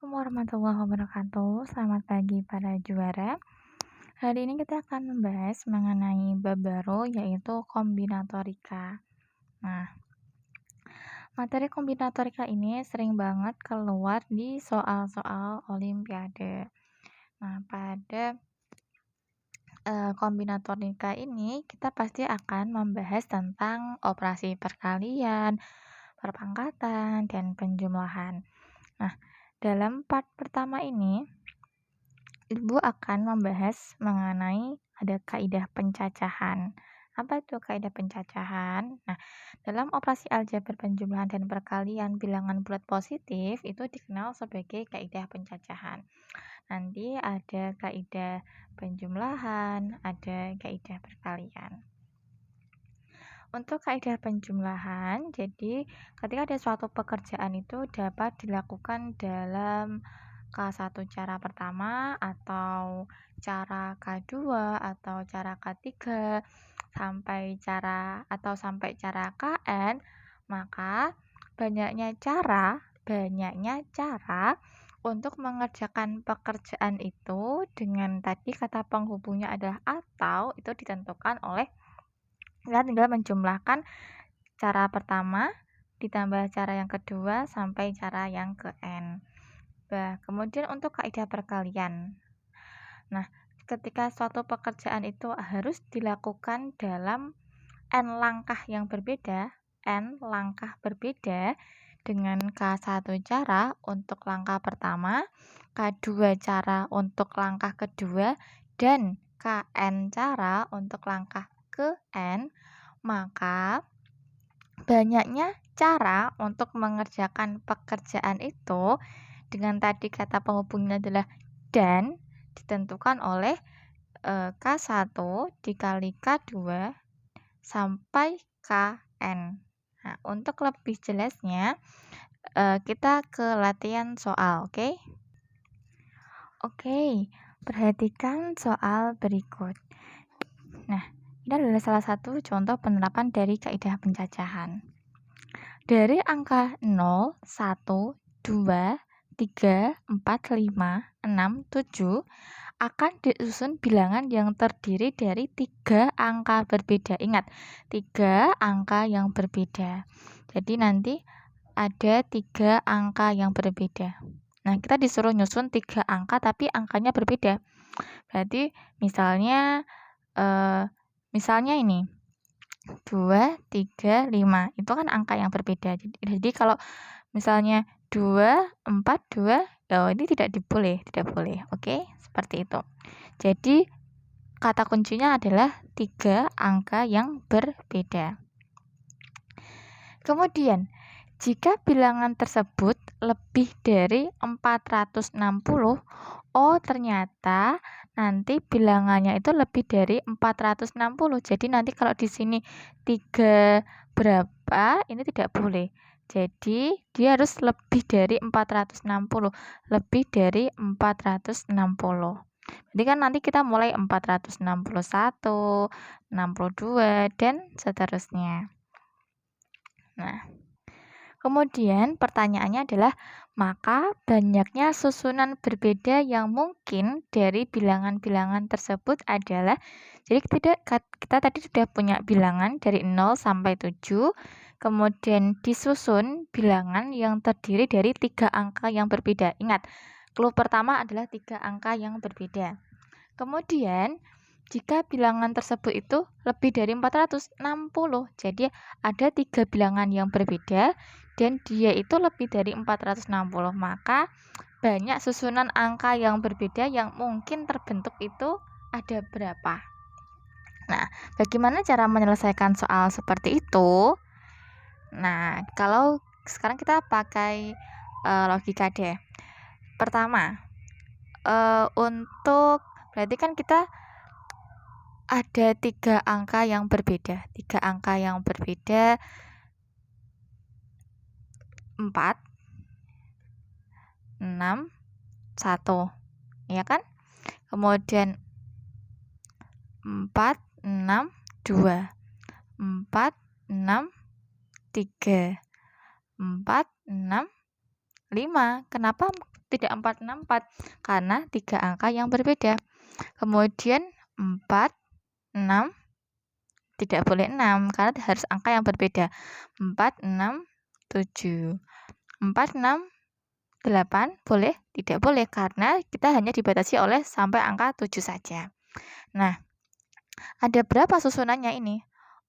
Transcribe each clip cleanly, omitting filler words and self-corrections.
Assalamualaikum warahmatullahi wabarakatuh. Selamat pagi para juara. Hari ini kita akan membahas mengenai bab baru yaitu kombinatorika. Nah, materi kombinatorika ini sering banget keluar di soal-soal olimpiade. Nah, pada kombinatorika ini kita pasti akan membahas tentang operasi perkalian, perpangkatan, dan penjumlahan. Nah, dalam part pertama ini Ibu akan membahas mengenai ada kaidah pencacahan. Apa itu kaidah pencacahan? Nah, dalam operasi aljabar penjumlahan dan perkalian bilangan bulat positif itu dikenal sebagai kaidah pencacahan. Nanti ada kaidah penjumlahan, ada kaidah perkalian. Untuk kaidah penjumlahan, jadi ketika ada suatu pekerjaan itu dapat dilakukan dalam K1 cara pertama atau cara K2 atau cara K3 sampai cara KN, maka banyaknya cara untuk mengerjakan pekerjaan itu dengan tadi kata penghubungnya adalah atau itu ditentukan oleh kita tinggal menjumlahkan cara pertama ditambah cara yang kedua sampai cara yang ke N. Nah, kemudian untuk kaidah perkalian. Nah, ketika suatu pekerjaan itu harus dilakukan dalam N langkah dengan K1 cara untuk langkah pertama, K2 cara untuk langkah kedua, dan KN cara untuk langkah ke N, maka banyaknya cara untuk mengerjakan pekerjaan itu dengan tadi kata penghubungnya adalah dan ditentukan oleh K1 dikali K2 sampai KN. Nah, untuk lebih jelasnya kita ke latihan soal, oke? Oke, perhatikan soal berikut. Nah, ini adalah salah satu contoh penerapan dari kaidah pencacahan. Dari angka 0, 1, 2, 3, 4, 5, 6, 7 akan disusun bilangan yang terdiri dari 3 angka berbeda. Ingat, 3 angka yang berbeda. Jadi nanti ada 3 angka yang berbeda. Nah, kita disuruh nyusun 3 angka tapi angkanya berbeda. Berarti misalnya ini 2, 3, 5. Itu kan angka yang berbeda. Jadi kalau misalnya 2, 4, 2, ini tidak boleh. Oke, seperti itu. Jadi kata kuncinya adalah 3 angka yang berbeda. Kemudian, jika bilangan tersebut lebih dari 460, ternyata nanti bilangannya itu lebih dari 460. Jadi nanti kalau di sini 3 berapa, ini tidak boleh. Jadi dia harus lebih dari 460, lebih dari 460. Jadi kan nanti kita mulai 461, 62 dan seterusnya. Nah, kemudian pertanyaannya adalah maka banyaknya susunan berbeda yang mungkin dari bilangan-bilangan tersebut adalah, jadi kita tadi sudah punya bilangan dari 0 sampai 7, kemudian disusun bilangan yang terdiri dari 3 angka yang berbeda. Ingat, clue pertama adalah 3 angka yang berbeda. Kemudian jika bilangan tersebut itu lebih dari 460, jadi ada 3 bilangan yang berbeda dan dia itu lebih dari 460, maka banyak susunan angka yang berbeda yang mungkin terbentuk itu ada berapa. Nah, bagaimana cara menyelesaikan soal seperti itu? Nah, kalau sekarang kita pakai logika deh. Pertama, untuk berarti kan kita ada 3 angka yang berbeda. 3 angka yang berbeda 4, 6, 1. Ya kan? Kemudian 4, 6, 2. 4, 6, 3. 4, 6, 5. Kenapa tidak 464 karena 3 angka yang berbeda. Kemudian 4, 6, tidak boleh 6 karena harus angka yang berbeda. 4, 6, 7. 4, 6, 8 boleh? Tidak boleh karena kita hanya dibatasi oleh sampai angka 7 saja. Nah, ada berapa susunannya ini?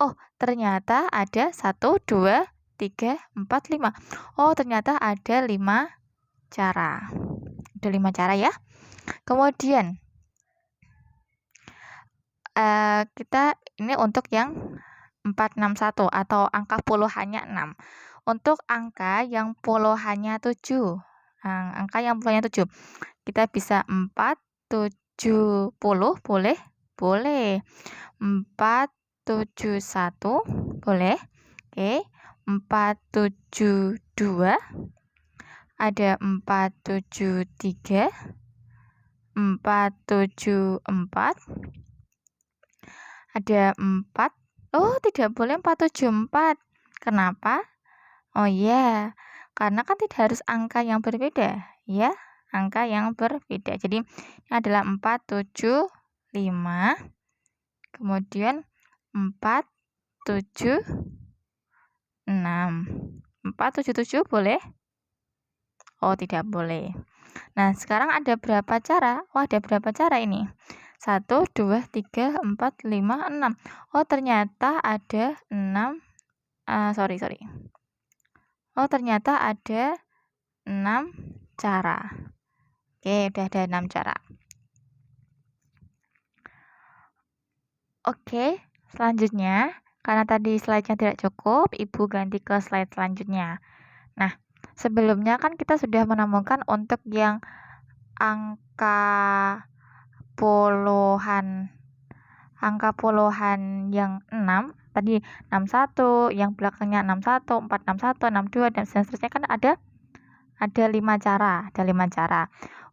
Oh, ternyata ada 1, 2, 3, 4, 5. Oh, ternyata ada 5 cara. Ada 5 cara ya. Kemudian kita ini untuk yang 461 atau angka puluhannya 6. Untuk angka yang puluhannya 7. Angka yang puluhannya 7. Kita bisa 4, 70 boleh? Boleh. 4, 7, 1 boleh. Oke. 4, 7, 2. Ada 4, 7, 3. 4, 7, 4. Ada 4. Oh, tidak boleh 4, 7, 4. Kenapa? Oh iya, karena kan tidak harus angka yang berbeda, ya. Angka yang berbeda. Jadi, ini adalah 4, 7, 5. Kemudian 4, 7, 6. 4, 7, 7 boleh? Oh, tidak boleh. Nah, sekarang ada berapa cara? Oh, ada berapa cara ini? 1, 2, 3, 4, 5, 6. Oh, ternyata ada 6. Sorry. Oh, ternyata ada 6 cara. Oke, udah ada 6 cara. Oke, selanjutnya, karena tadi slide-nya tidak cukup, Ibu ganti ke slide selanjutnya. Nah, sebelumnya kan kita sudah menemukan untuk yang angka puluhan yang 6 tadi 61, yang belakangnya 61, 461, 62 dan seterusnya kan ada 5 cara,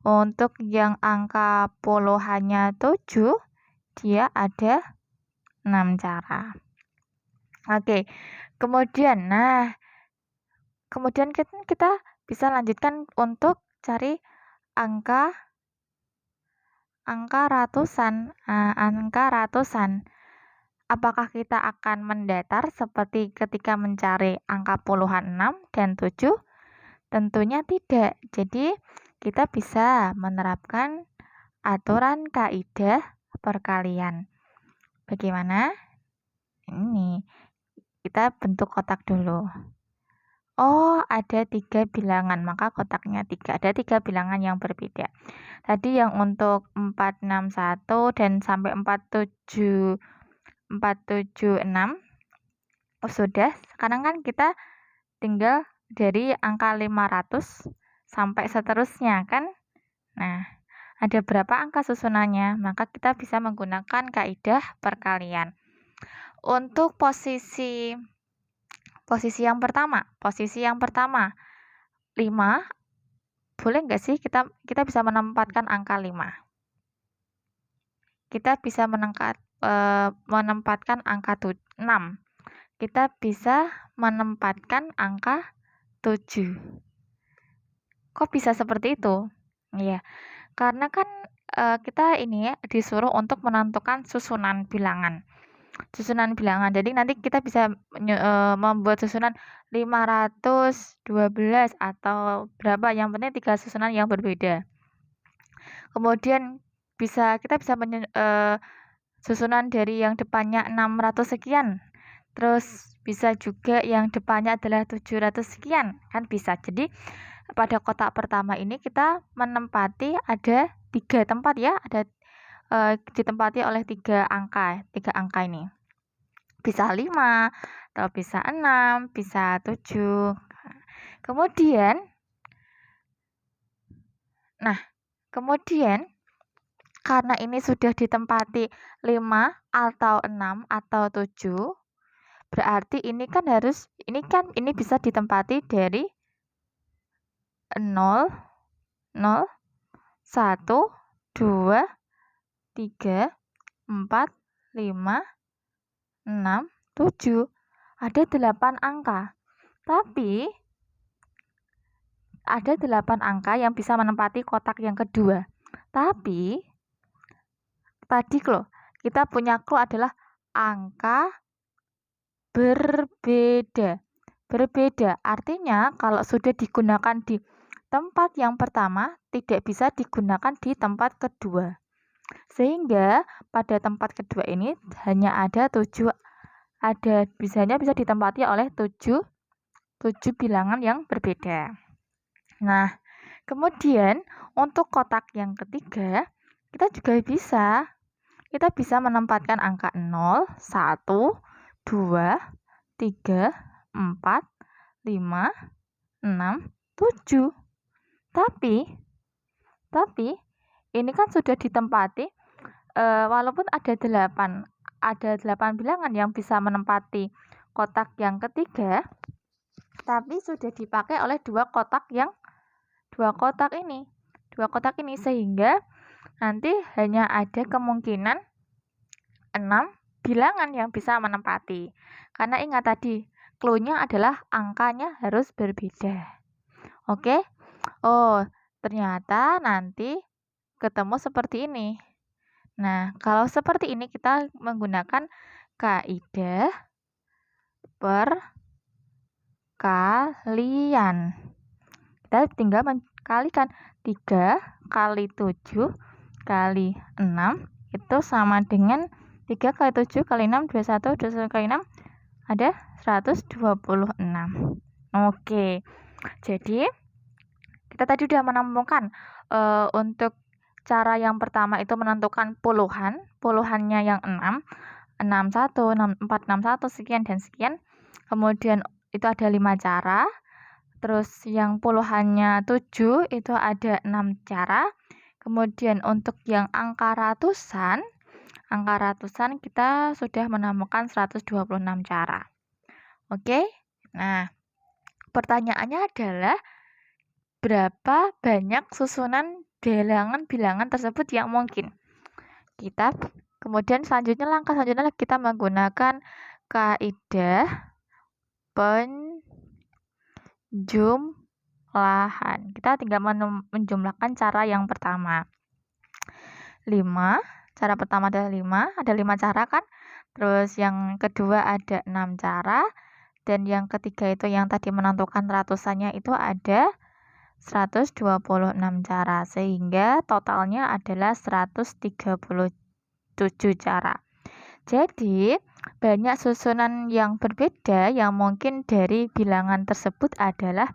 Untuk yang angka puluhannya 7 dia ada 6 cara. Oke. Kemudian kita bisa lanjutkan untuk cari angka ratusan. Angka ratusan. Apakah kita akan mendatar seperti ketika mencari angka puluhan 6 dan 7? Tentunya tidak. Jadi, kita bisa menerapkan aturan kaidah perkalian. Bagaimana? Ini, kita bentuk kotak dulu. Oh, ada 3 bilangan, maka kotaknya 3. Ada 3 bilangan yang berbeda. Tadi yang untuk 461 dan sampai 476. Oh, sudah. Sekarang kan kita tinggal dari angka 500 sampai seterusnya kan. Nah, ada berapa angka susunannya? Maka kita bisa menggunakan kaidah perkalian. Untuk posisi yang pertama, 5. Boleh nggak sih kita bisa menempatkan angka 5? Kita bisa menempatkan angka 6. Kita bisa menempatkan angka 7. Kok bisa seperti itu? Iya, karena kan kita ini ya disuruh untuk menentukan susunan bilangan. Jadi nanti kita bisa membuat susunan 512 atau berapa, yang penting 3 susunan yang berbeda. Kemudian kita bisa susunan dari yang depannya 600 sekian. Terus bisa juga yang depannya adalah 700 sekian, kan bisa. Jadi pada kotak pertama ini kita menempati ada 3 tempat ya, ada ditempati oleh 3 angka ini. Bisa 5, atau bisa 6, bisa 7. Kemudian karena ini sudah ditempati 5 atau 6 atau 7, berarti ini bisa ditempati dari 0, 0, 1, 2, 3, 4, 5, 6, 7. Ada 8 angka. Tapi ada 8 angka yang bisa menempati kotak yang kedua. Tapi tadi loh, kita punya clue adalah angka berbeda. Berbeda artinya kalau sudah digunakan di tempat yang pertama, tidak bisa digunakan di tempat kedua. Sehingga pada tempat kedua ini hanya ada 7, bisa ditempati oleh 7 bilangan yang berbeda. Nah, kemudian untuk kotak yang ketiga, kita juga bisa menempatkan angka 0, 1, 2, 3, 4, 5, 6, 7. Tapi ini kan sudah ditempati, walaupun ada 8 bilangan yang bisa menempati kotak yang ketiga, tapi sudah dipakai oleh dua kotak ini, sehingga nanti hanya ada kemungkinan 6 bilangan yang bisa menempati. Karena ingat tadi, clue-nya adalah angkanya harus berbeda. Oke? Oh, ternyata nanti ketemu seperti ini. Nah, kalau seperti ini kita menggunakan kaidah perkalian. Kita tinggal mengkalikan 3 kali 7 kali 6 itu sama dengan 3 kali 7 kali 6, 21, 21 kali 6 ada 126. Oke, jadi kita tadi sudah menemukan untuk cara yang pertama itu menentukan puluhannya yang 6, 61, 64, 61, sekian dan sekian. Kemudian itu ada 5 cara. Terus yang puluhannya 7 itu ada 6 cara. Kemudian untuk yang angka ratusan kita sudah menemukan 126 cara. Oke? Nah, pertanyaannya adalah berapa banyak susunan bilangan tersebut yang mungkin? Kemudian langkah selanjutnya kita menggunakan kaidah penjumlahan. Kita tinggal menjumlahkan cara yang pertama. 5, cara pertama adalah 5, ada 5 cara kan? Terus yang kedua ada 6 cara, dan yang ketiga itu yang tadi menentukan ratusannya itu ada 126 cara, sehingga totalnya adalah 137 cara. Jadi, banyak susunan yang berbeda yang mungkin dari bilangan tersebut adalah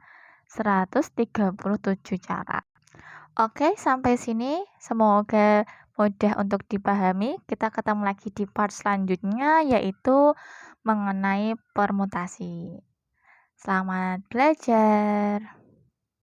137 cara. Oke, sampai sini semoga mudah untuk dipahami. Kita ketemu lagi di part selanjutnya, yaitu mengenai permutasi. Selamat belajar.